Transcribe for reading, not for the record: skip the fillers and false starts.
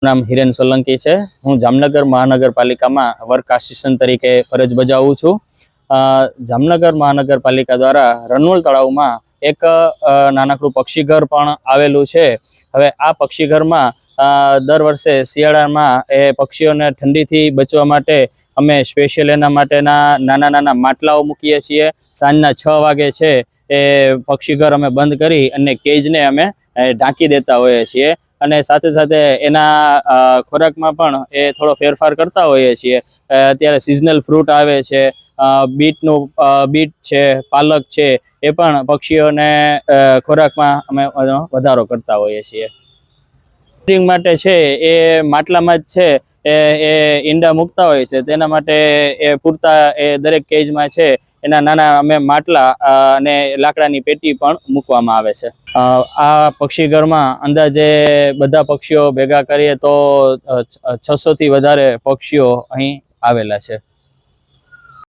નામ હિરેન સોલંકી છે। હું જામનગર મહાનગરપાલિકામાં વર્ક આસિસ્ટન્ટ તરીકે ફરજ બજાવું છું। જામનગર મહાનગરપાલિકા દ્વારા રનોલ તળાવમાં એક નાનકડું પક્ષીઘર પણ આવેલું છે। હવે આ પક્ષીઘરમાં દર વર્ષે શિયાળામાં એ પક્ષીઓને ઠંડીથી બચવા માટે અમે સ્પેશિયલ એના માટેના નાના નાના માટલાઓ મૂકીએ છીએ। સાંજના 6 વાગે છે એ પક્ષીઘર અમે બંધ કરી અને કેજને અમે ઢાંકી દેતા હોઈએ છીએ। અને સાથે સાથે એના ખોરાકમાં પણ એ થોડો ફેરફાર કરતા હોઈએ છીએ। અત્યારે સિઝનલ ફ્રૂટ આવે છે, બીટ છે, પાલક છે, એ પણ પક્ષીઓને ખોરાકમાં અમે વધારો કરતા હોઈએ છીએ। માટે છે એ માટલામાં જ છે એ ઈંડા મૂકતા હોય છે, તેના માટે એ પૂરતા એ દરેક કેજમાં છે એના નાના અમે માટલા અને લાકડાની પેટી પણ મૂકવામાં આવે છે। આ પક્ષીઘરમાં અંદાજે બધા પક્ષીઓ ભેગા કરીએ તો 600 થી વધારે પક્ષીઓ અહીં આવેલા છે।